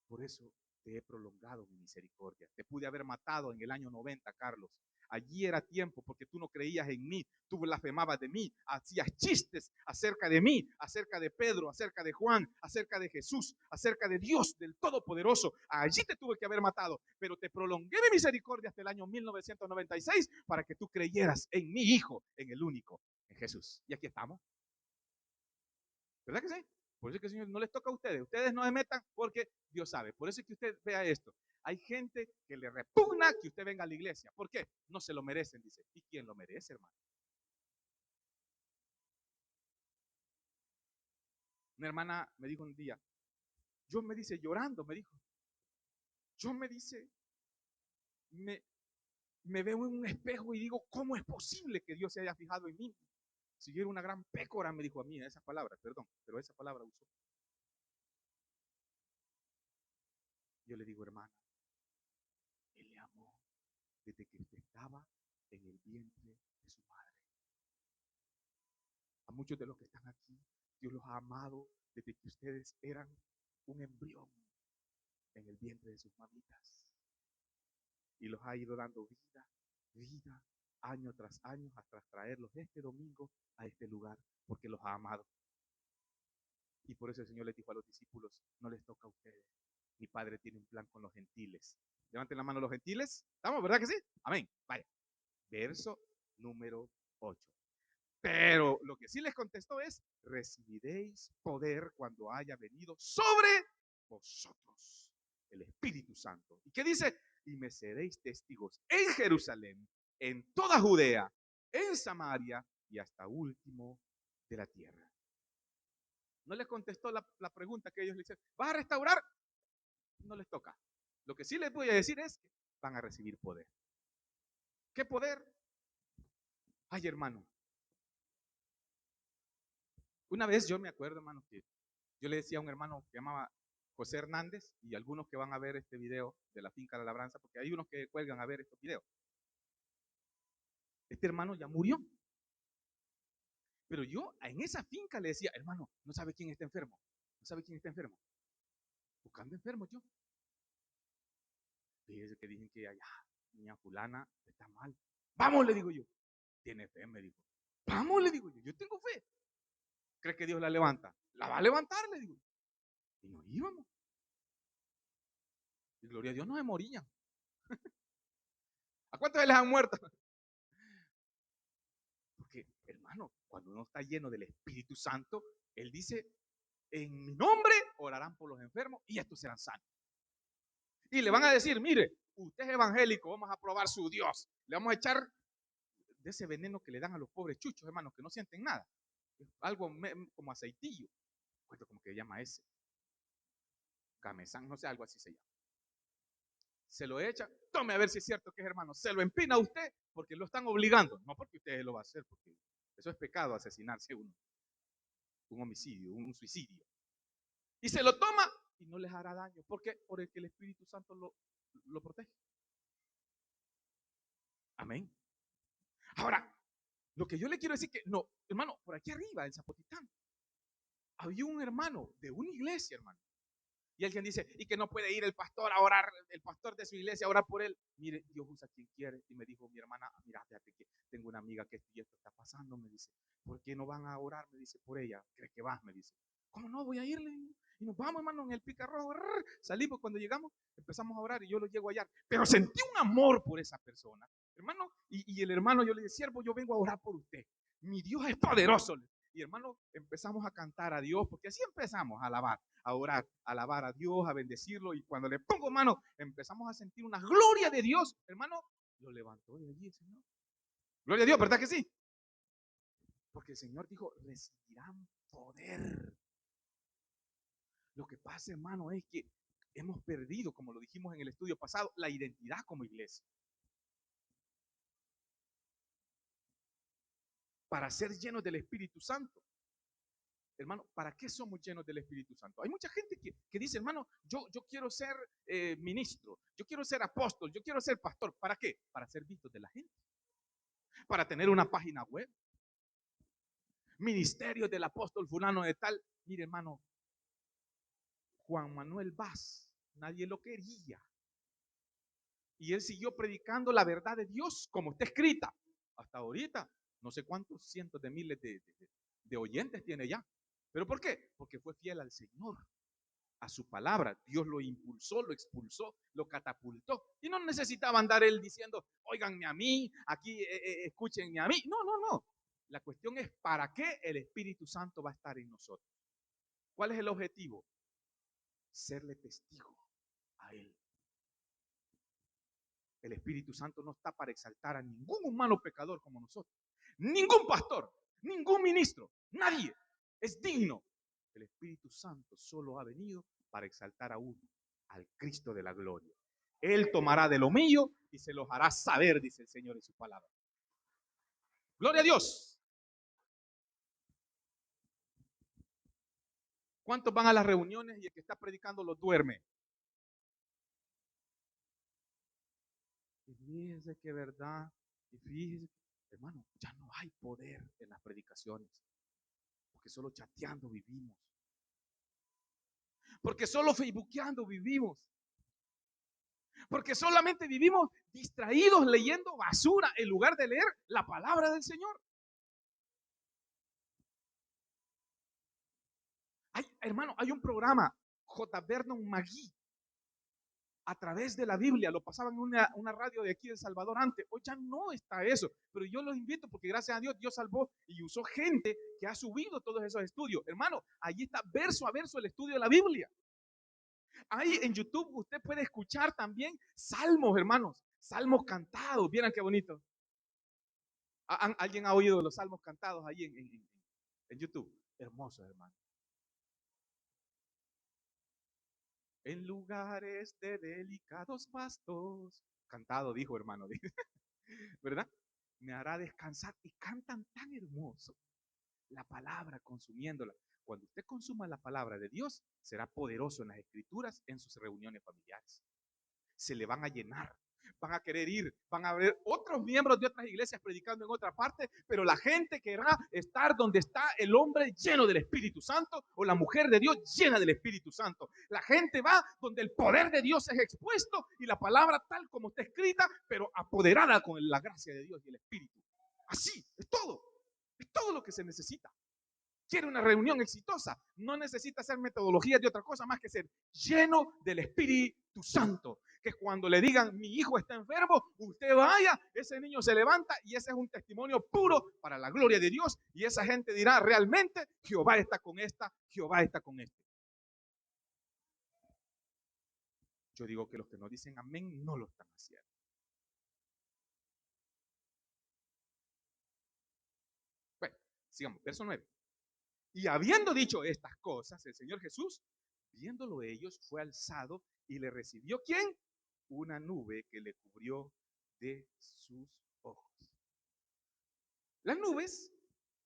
Por eso te he prolongado mi misericordia. Te pude haber matado en el año 90, Carlos. Allí era tiempo porque tú no creías en mí, tú blasfemabas de mí, hacías chistes acerca de mí, acerca de Pedro, acerca de Juan, acerca de Jesús, acerca de Dios, del Todopoderoso. Allí te tuve que haber matado, pero te prolongué mi misericordia hasta el año 1996 para que tú creyeras en mi Hijo, en el único, en Jesús. Y aquí estamos. ¿Verdad que sí? Por eso es que el Señor no les toca a ustedes. Ustedes no se metan porque Dios sabe. Por eso es que usted vea esto. Hay gente que le repugna que usted venga a la iglesia. ¿Por qué? No se lo merecen, dice. ¿Y quién lo merece, hermano? Una hermana me dijo un día, yo me dice llorando, me dijo, yo me dice, me, me veo en un espejo y digo, ¿cómo es posible que Dios se haya fijado en mí? Si yo era una gran pécora, me dijo a mí, esas palabras, perdón, pero esa palabra usó. Yo le digo, hermana, Él le amó desde que usted estaba en el vientre de su madre. A muchos de los que están aquí, Dios los ha amado desde que ustedes eran un embrión en el vientre de sus mamitas. Y los ha ido dando vida, vida, año tras año, hasta traerlos este domingo a este lugar, porque los ha amado. Y por eso el Señor les dijo a los discípulos, no les toca a ustedes. Mi Padre tiene un plan con los gentiles. Levanten la mano los gentiles. ¿Estamos, verdad que sí? Amén. Vaya. Verso número 8. Pero lo que sí les contestó es, recibiréis poder cuando haya venido sobre vosotros el Espíritu Santo. ¿Y qué dice? Y me seréis testigos en Jerusalén, en toda Judea, en Samaria y hasta último de la tierra. No les contestó la pregunta que ellos le hicieron. ¿Vas a restaurar? No les toca. Lo que sí les voy a decir es que van a recibir poder. ¿Qué poder? Ay, hermano. Una vez yo me acuerdo, hermano, que yo le decía a un hermano que llamaba José Hernández y algunos que van a ver este video de la finca de la labranza, porque hay unos que cuelgan a ver estos videos. Este hermano ya murió. Pero yo en esa finca le decía, hermano, no sabe quién está enfermo. No sabe quién está enfermo. Buscando enfermos yo. Fíjese que dicen que allá niña fulana está mal. Vamos, le digo yo. Tiene fe, me dijo. Vamos, le digo yo tengo fe. ¿Cree que Dios la levanta? La va a levantar, le digo. Y nos íbamos. Y gloria a Dios, no se morían. ¿A cuántos les han muerto? Porque, hermano, cuando uno está lleno del Espíritu Santo, Él dice, en mi nombre orarán por los enfermos y estos serán sanos. Y le van a decir, mire, usted es evangélico, vamos a probar su Dios. Le vamos a echar de ese veneno que le dan a los pobres chuchos, hermanos, que no sienten nada. Algo como aceitillo. ¿Cómo que se llama ese? Camesán, no sé, algo así se llama. Se lo echa, tome a ver si es cierto que es hermano. Se lo empina a usted porque lo están obligando. No porque usted lo va a hacer, porque eso es pecado, asesinarse uno. Un homicidio, un suicidio. Y se lo toma y no les hará daño. ¿Por qué? Porque el Espíritu Santo lo protege. Amén. Ahora, lo que yo le quiero decir que, no, hermano, por aquí arriba, en Zapotitán, había un hermano de una iglesia, hermano. Y alguien dice, y que no puede ir el pastor a orar, el pastor de su iglesia a orar por él. Mire, Dios usa a quien quiere. Y me dijo mi hermana, mira, fíjate que tengo una amiga que esto y esto está pasando, me dice. ¿Por qué no van a orar? Me dice, por ella. ¿Crees que vas? Me dice. ¿Cómo no? Voy a irle. Y nos vamos, hermano, en el picarrojo. Salimos cuando llegamos, empezamos a orar y yo lo llego allá. Pero sentí un amor por esa persona, hermano. Y el hermano, yo le dije, siervo, yo vengo a orar por usted. Mi Dios es poderoso. Y hermano, empezamos a cantar a Dios, porque así empezamos a alabar, a orar, a alabar a Dios, a bendecirlo. Y cuando le pongo mano, empezamos a sentir una gloria de Dios. Hermano, lo levantó de allí el Señor. Gloria a Dios, ¿verdad que sí? Porque el Señor dijo, recibirán poder. Lo que pasa, hermano, es que hemos perdido, como lo dijimos en el estudio pasado, la identidad como iglesia. Para ser llenos del Espíritu Santo. Hermano, ¿para qué somos llenos del Espíritu Santo? Hay mucha gente que dice, hermano, yo quiero ser ministro, yo quiero ser apóstol, yo quiero ser pastor. ¿Para qué? Para ser vistos de la gente. Para tener una página web. Ministerio del apóstol fulano de tal. Mire, hermano, Juan Manuel Vaz, nadie lo quería. Y él siguió predicando la verdad de Dios como está escrita. Hasta ahorita, no sé cuántos cientos de miles de oyentes tiene ya. ¿Pero por qué? Porque fue fiel al Señor, a su palabra. Dios lo impulsó, lo expulsó, lo catapultó. Y no necesitaba andar él diciendo, óiganme a mí, aquí escúchenme a mí. No, no, no. La cuestión es, ¿para qué el Espíritu Santo va a estar en nosotros? ¿Cuál es el objetivo? Serle testigo a Él. El Espíritu Santo no está para exaltar a ningún humano pecador como nosotros. Ningún pastor, ningún ministro, nadie es digno. El Espíritu Santo solo ha venido para exaltar a uno, al Cristo de la gloria. Él tomará de lo mío y se los hará saber, dice el Señor en su palabra. Gloria a Dios. ¿Cuántos van a las reuniones y el que está predicando lo duerme? Y fíjense que verdad, y fíjense, hermano, ya no hay poder en las predicaciones, porque solo chateando vivimos, porque solo facebookeando vivimos, porque solamente vivimos distraídos leyendo basura en lugar de leer la palabra del Señor. Hermano, hay un programa, J. Vernon McGee, a través de la Biblia, lo pasaban en una radio de aquí de El Salvador antes. Hoy ya no está eso, pero yo los invito porque gracias a Dios, Dios salvó y usó gente que ha subido todos esos estudios. Hermano, allí está verso a verso el estudio de la Biblia. Ahí en YouTube usted puede escuchar también salmos, hermanos, salmos cantados. Vieran qué bonito. ¿Alguien ha oído los salmos cantados ahí en YouTube? Hermosos, hermano. En lugares de delicados pastos. Cantado, dijo hermano, ¿verdad? Me hará descansar y cantan tan hermoso. La palabra consumiéndola. Cuando usted consuma la palabra de Dios, será poderoso en las escrituras, en sus reuniones familiares. Se le van a llenar. Van a querer ir, van a ver otros miembros de otras iglesias predicando en otra parte, pero la gente querrá estar donde está el hombre lleno del Espíritu Santo o la mujer de Dios llena del Espíritu Santo. La gente va donde el poder de Dios es expuesto y la palabra tal como está escrita, pero apoderada con la gracia de Dios y el Espíritu. Así, es todo lo que se necesita. Quiere una reunión exitosa, no necesita hacer metodologías de otra cosa más que ser lleno del Espíritu Santo. Que cuando le digan, mi hijo está enfermo, usted vaya, ese niño se levanta y ese es un testimonio puro para la gloria de Dios. Y esa gente dirá, realmente, Jehová está con esta, Jehová está con este. Yo digo que los que no dicen amén no lo están haciendo. Bueno, sigamos, verso 9. Y habiendo dicho estas cosas, el Señor Jesús, viéndolo ellos, fue alzado y le recibió, ¿quién? Una nube que le cubrió de sus ojos. Las nubes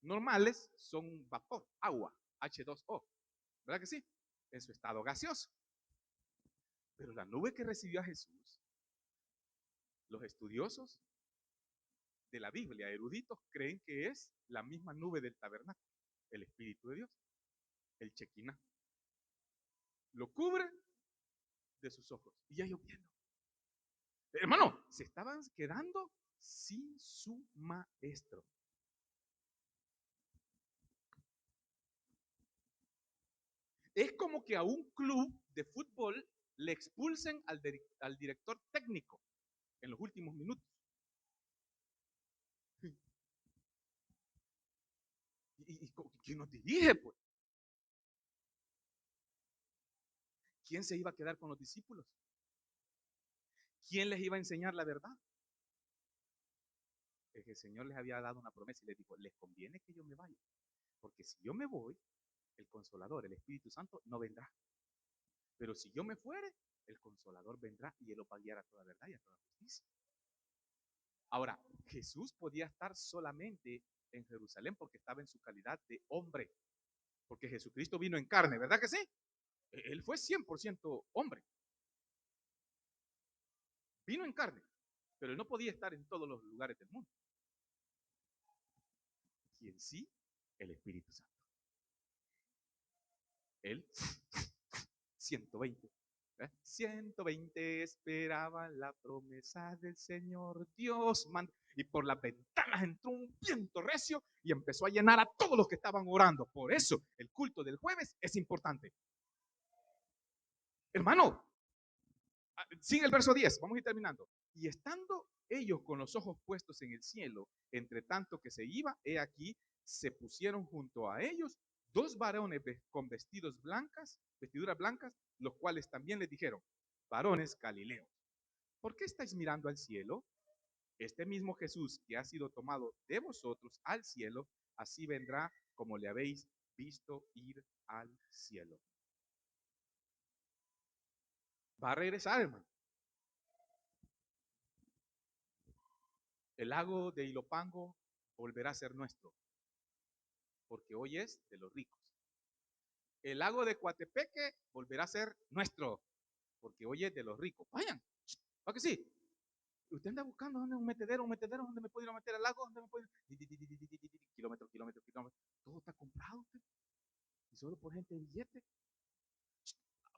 normales son vapor, agua, H2O, ¿verdad que sí? En su estado gaseoso. Pero la nube que recibió a Jesús, los estudiosos de la Biblia, eruditos, creen que es la misma nube del tabernáculo, el Espíritu de Dios, el Chequina. Lo cubre de sus ojos. Y ya lloviendo. Hermano, se estaban quedando sin su maestro. Es como que a un club de fútbol le expulsen al director técnico en los últimos minutos. ¿Y quién nos dirige, pues? ¿Quién se iba a quedar con los discípulos? ¿Quién les iba a enseñar la verdad? Es que el Señor les había dado una promesa y les dijo, les conviene que yo me vaya, porque si yo me voy, el Consolador, el Espíritu Santo, no vendrá. Pero si yo me fuere, el Consolador vendrá y Él lo va a guiar a toda verdad y a toda justicia. Ahora, Jesús podía estar solamente en Jerusalén porque estaba en su calidad de hombre, porque Jesucristo vino en carne, ¿verdad que sí? Él fue 100% hombre, vino en carne, pero él no podía estar en todos los lugares del mundo. ¿Quién sí? El Espíritu Santo. Él, 120. 120 esperaban la promesa del Señor Dios. Y por las ventanas entró un viento recio y empezó a llenar a todos los que estaban orando. Por eso el culto del jueves es importante. Hermano, sigue el verso 10, vamos a ir terminando. Y estando ellos con los ojos puestos en el cielo, entre tanto que se iba, he aquí, se pusieron junto a ellos dos varones con vestiduras blancas, los cuales también les dijeron, varones Galileos, ¿por qué estáis mirando al cielo? Este mismo Jesús que ha sido tomado de vosotros al cielo, así vendrá como le habéis visto ir al cielo. Va a regresar, hermano. El lago de Ilopango volverá a ser nuestro, porque hoy es de los ricos. El lago de Coatepeque volverá a ser nuestro, porque hoy es de los ricos. Vayan, ¿para que sí? Usted anda buscando dónde un metedero, dónde me puedo ir a meter al lago, dónde me puedo ir. Kilómetro. Todo está comprado usted. Y solo por gente de billete.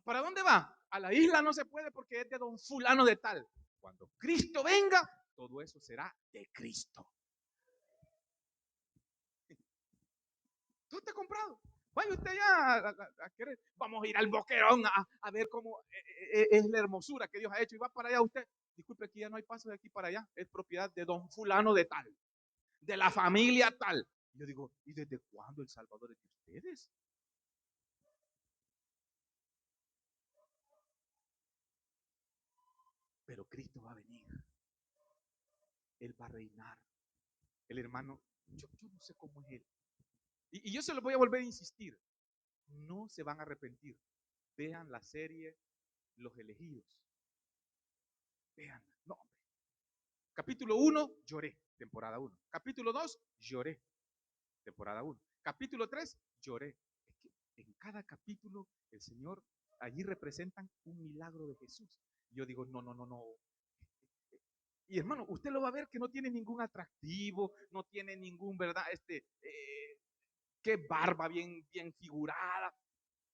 ¿Para dónde va? A la isla no se puede porque es de don fulano de tal. Cuando Cristo venga, todo eso será de Cristo. Todo está comprado. Vaya usted ya a querer. Vamos a ir al Boquerón a ver cómo es la hermosura que Dios ha hecho. Y va para allá usted. Disculpe, aquí ya no hay paso de aquí para allá. Es propiedad de don fulano de tal. De la familia tal. Yo digo, ¿y desde cuándo El Salvador es de ustedes? Pero Cristo va a venir. Él va a reinar. El hermano, yo no sé cómo es él. Y yo se lo voy a volver a insistir. No se van a arrepentir. Vean la serie Los Elegidos. Vean. No, hombre. Capítulo 1, lloré, temporada 1. Capítulo 2, lloré, temporada 1. Capítulo 3, lloré. Es que en cada capítulo el Señor, allí representan un milagro de Jesús. Yo digo, no. Y hermano, usted lo va a ver que no tiene ningún atractivo, no tiene ningún, ¿verdad? Qué barba bien figurada.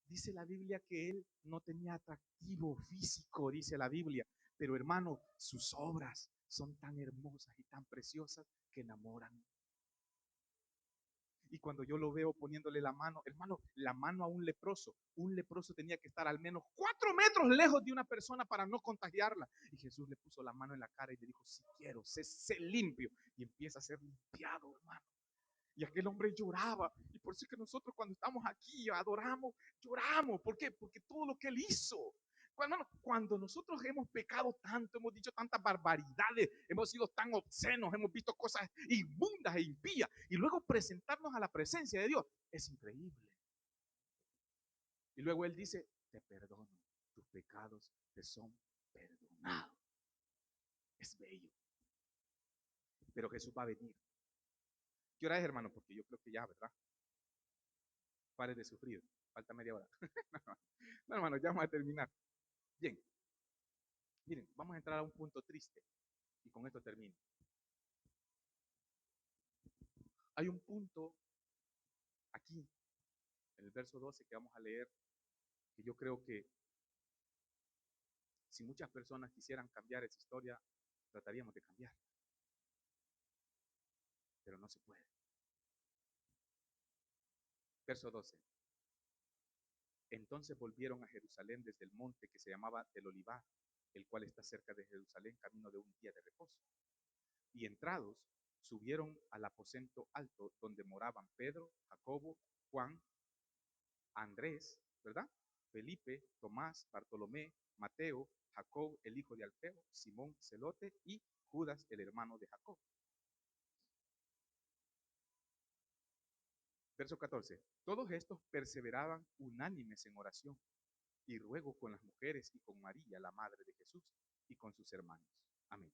Dice la Biblia que él no tenía atractivo físico, dice la Biblia. Pero hermano, sus obras son tan hermosas y tan preciosas que enamoran. Y cuando yo lo veo poniéndole la mano, hermano, la mano a un leproso tenía que estar al menos 4 metros lejos de una persona para no contagiarla. Y Jesús le puso la mano en la cara y le dijo, si quiero, sé limpio. Y empieza a ser limpiado, hermano. Y aquel hombre lloraba. Y por eso es que nosotros cuando estamos aquí adoramos, lloramos. ¿Por qué? Porque todo lo que él hizo. Cuando nosotros hemos pecado tanto, hemos dicho tantas barbaridades, hemos sido tan obscenos, hemos visto cosas inmundas e impías, y luego presentarnos a la presencia de Dios, es increíble. Y luego él dice, te perdono, tus pecados te son perdonados. Es bello. Pero Jesús va a venir. ¿Qué hora es, hermano? Porque yo creo que ya, ¿verdad? Pare de sufrir. Falta media hora. No, hermano, ya vamos a terminar. Bien. Miren, vamos a entrar a un punto triste. Y con esto termino. Hay un punto aquí, en el verso 12 que vamos a leer, que yo creo que si muchas personas quisieran cambiar esa historia, trataríamos de cambiarla. Pero no se puede. Verso 12. Entonces volvieron a Jerusalén desde el monte que se llamaba del Olivar, el cual está cerca de Jerusalén, camino de un día de reposo. Y entrados, subieron al aposento alto donde moraban Pedro, Jacobo, Juan, Andrés, ¿verdad? Felipe, Tomás, Bartolomé, Mateo, Jacob, el hijo de Alfeo, Simón Celote y Judas, el hermano de Jacob. Verso 14. Todos estos perseveraban unánimes en oración y ruego con las mujeres y con María, la madre de Jesús, y con sus hermanos. Amén.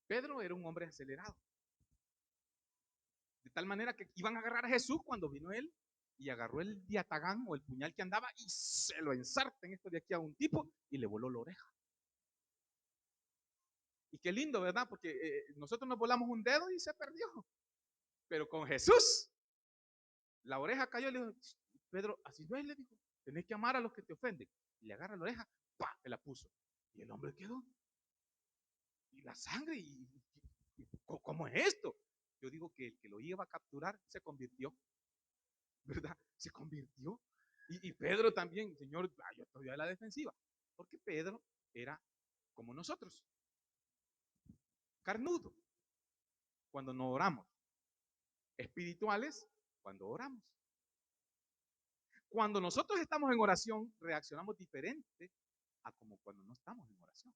Pedro era un hombre acelerado, de tal manera que iban a agarrar a Jesús cuando vino él y agarró el diatagán o el puñal que andaba y se lo ensarta en esto de aquí a un tipo y le voló la oreja. Y qué lindo, ¿verdad? Porque nosotros nos volamos un dedo y se perdió. Pero con Jesús, la oreja cayó y le dijo, Pedro, así no es, le dijo, tenés que amar a los que te ofenden. Y le agarra la oreja, ¡pah! Se la puso. Y el hombre quedó. Y la sangre, ¿cómo es esto? Yo digo que el que lo iba a capturar se convirtió, ¿verdad? Se convirtió. Y Pedro también, Señor, yo estoy a la defensiva. Porque Pedro era como nosotros, carnudo, cuando no oramos, espirituales, cuando oramos. Cuando nosotros estamos en oración, reaccionamos diferente a como cuando no estamos en oración.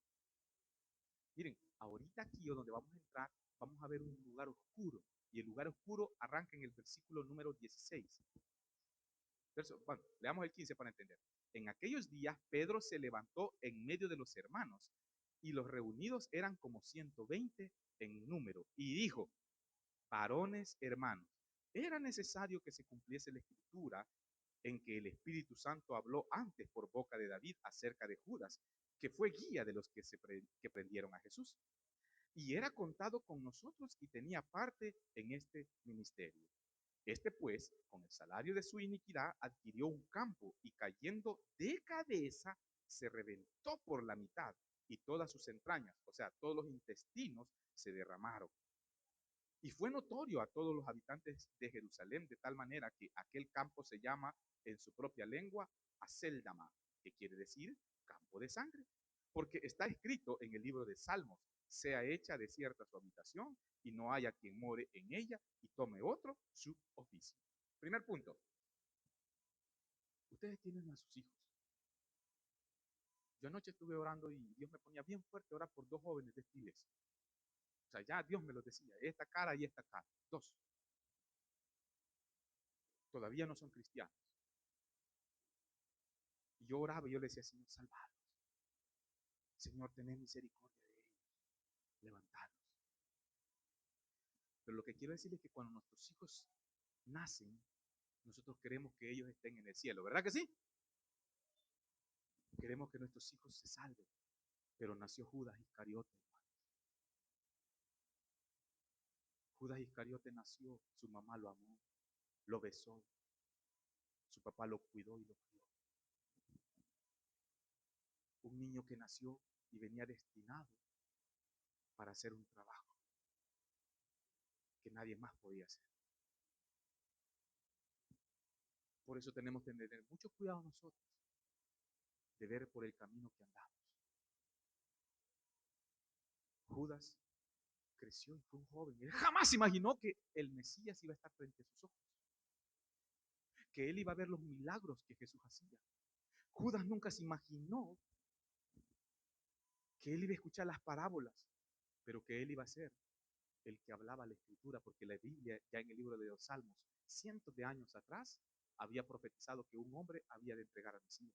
Miren, ahorita aquí donde vamos a entrar, vamos a ver un lugar oscuro. Y el lugar oscuro arranca en el versículo número 16. Bueno, leamos el 15 para entender. En aquellos días Pedro se levantó en medio de los hermanos y los reunidos eran como 120 en número y dijo, varones hermanos, era necesario que se cumpliese la escritura en que el Espíritu Santo habló antes por boca de David acerca de Judas, que fue guía de los que prendieron a Jesús. Y era contado con nosotros y tenía parte en este ministerio. Este pues, con el salario de su iniquidad, adquirió un campo y cayendo de cabeza, se reventó por la mitad y todas sus entrañas, o sea, todos los intestinos se derramaron. Y fue notorio a todos los habitantes de Jerusalén, de tal manera que aquel campo se llama en su propia lengua Aceldama, que quiere decir campo de sangre, porque está escrito en el libro de Salmos, sea hecha desierta su habitación y no haya quien more en ella y tome otro su oficio. Primer punto, ustedes tienen a sus hijos. Yo anoche estuve orando y Dios me ponía bien fuerte a orar por 2 jóvenes de esta iglesia. O sea, ya Dios me lo decía, esta cara y esta cara, 2. Todavía no son cristianos. Y yo oraba y yo le decía, Señor, salvados. Señor, tened misericordia de ellos. Levantados. Pero lo que quiero decir es que cuando nuestros hijos nacen, nosotros queremos que ellos estén en el cielo, ¿verdad que sí? Queremos que nuestros hijos se salven. Pero nació Judas Iscariote. Judas Iscariote nació, su mamá lo amó, lo besó, su papá lo cuidó y lo crió. Un niño que nació y venía destinado para hacer un trabajo que nadie más podía hacer. Por eso tenemos que tener mucho cuidado nosotros de ver por el camino que andamos. Judas creció y fue un joven. Él jamás imaginó que el Mesías iba a estar frente a sus ojos, que él iba a ver los milagros que Jesús hacía. Judas nunca se imaginó que él iba a escuchar las parábolas, pero que él iba a ser el que hablaba la Escritura, porque la Biblia, ya en el libro de los Salmos, cientos de años atrás, había profetizado que un hombre había de entregar al Mesías.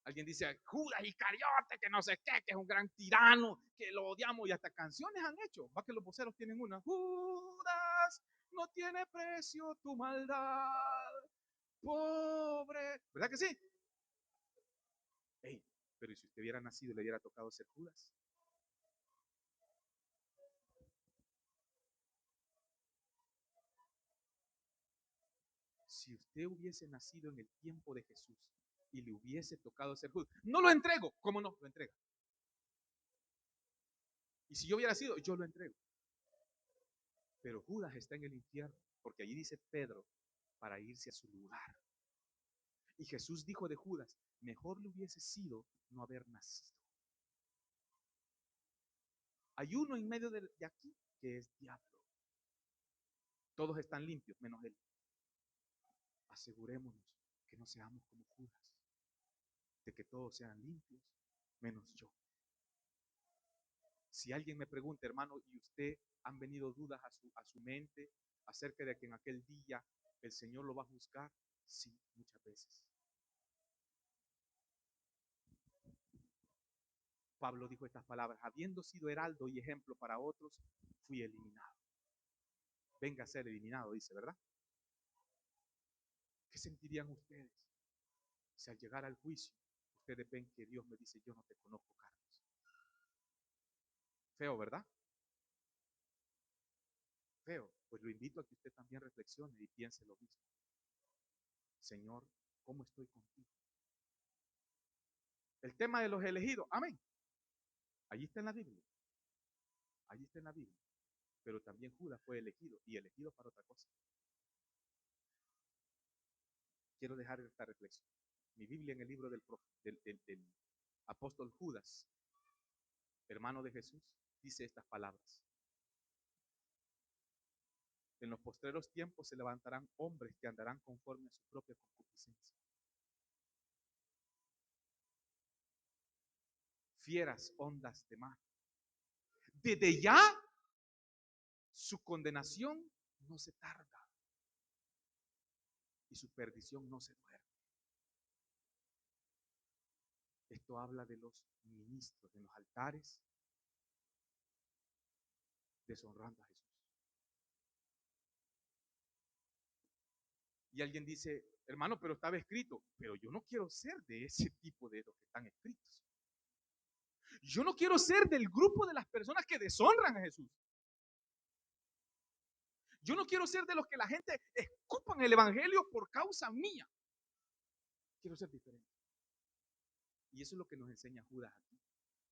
Alguien dice, Judas Iscariote, que no sé qué, que es un gran tirano, que lo odiamos, y hasta canciones han hecho. Va que los voceros tienen una. Judas, no tiene precio tu maldad, pobre. ¿Verdad que sí? Ey, pero ¿y si usted hubiera nacido y le hubiera tocado ser Judas? Si usted hubiese nacido en el tiempo de Jesús y le hubiese tocado ser Judas, no lo entrego. ¿Cómo no? Lo entrega. Y si yo hubiera sido, yo lo entrego. Pero Judas está en el infierno, porque allí dice Pedro, para irse a su lugar. Y Jesús dijo de Judas, mejor le hubiese sido no haber nacido. Hay uno en medio de aquí que es diablo. Todos están limpios, menos él. Asegurémonos que no seamos como Judas, de que todos sean limpios, menos yo. Si alguien me pregunta, hermano, ¿y usted han venido dudas a su mente acerca de que en aquel día el Señor lo va a juzgar? Sí, muchas veces. Pablo dijo estas palabras, habiendo sido heraldo y ejemplo para otros, fui eliminado. Venga a ser eliminado, dice, ¿verdad? ¿Qué sentirían ustedes si al llegar al juicio ustedes ven que Dios me dice, yo no te conozco, Carlos? Feo, ¿verdad? Feo. Pues lo invito a que usted también reflexione y piense lo mismo. Señor, ¿cómo estoy contigo? El tema de los elegidos, amén. Allí está en la Biblia. Allí está en la Biblia. Pero también Judas fue elegido y elegido para otra cosa. Quiero dejar esta reflexión. Mi Biblia en el libro del apóstol Judas, hermano de Jesús, dice estas palabras. En los postreros tiempos se levantarán hombres que andarán conforme a su propia concupiscencia. Fieras ondas de mar. Desde ya su condenación no se tarda y su perdición no se duerme. Esto habla de los ministros en los altares deshonrando a Jesús. Y alguien dice, hermano, pero estaba escrito, pero yo no quiero ser de ese tipo de los que están escritos. Yo no quiero ser del grupo de las personas que deshonran a Jesús. Yo no quiero ser de los que la gente escupan el evangelio por causa mía. Quiero ser diferente. Y eso es lo que nos enseña Judas aquí.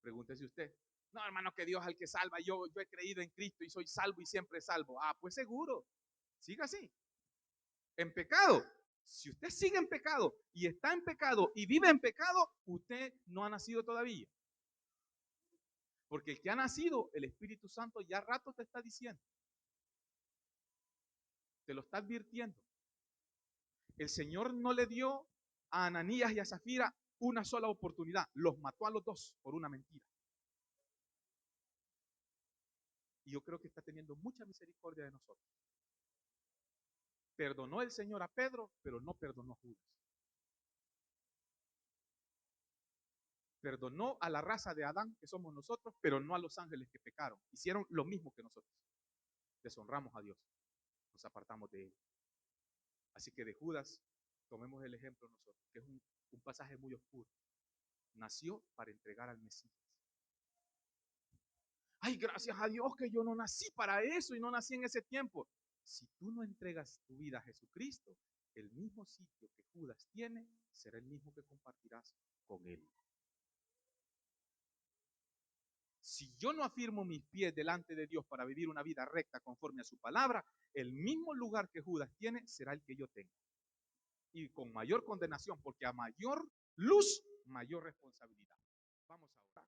Pregúntese usted. No, hermano, que Dios es el que salva. Yo he creído en Cristo y soy salvo y siempre salvo. Ah, pues seguro. Siga así. En pecado. Si usted sigue en pecado y está en pecado y vive en pecado, usted no ha nacido todavía. Porque el que ha nacido, el Espíritu Santo ya rato te está diciendo. Te lo está advirtiendo. El Señor no le dio a Ananías y a Zafira una sola oportunidad. Los mató a los dos por una mentira. Y yo creo que está teniendo mucha misericordia de nosotros. Perdonó el Señor a Pedro, pero no perdonó a Judas. Perdonó a la raza de Adán, que somos nosotros, pero no a los ángeles que pecaron. Hicieron lo mismo que nosotros. Deshonramos a Dios. Nos apartamos de Él. Así que de Judas, tomemos el ejemplo nosotros, que es un Un pasaje muy oscuro. Nació para entregar al Mesías. Ay, gracias a Dios que yo no nací para eso y no nací en ese tiempo. Si tú no entregas tu vida a Jesucristo, el mismo sitio que Judas tiene será el mismo que compartirás con él. Si yo no afirmo mis pies delante de Dios para vivir una vida recta conforme a su palabra, el mismo lugar que Judas tiene será el que yo tengo. Y con mayor condenación, porque a mayor luz, mayor responsabilidad. Vamos a orar.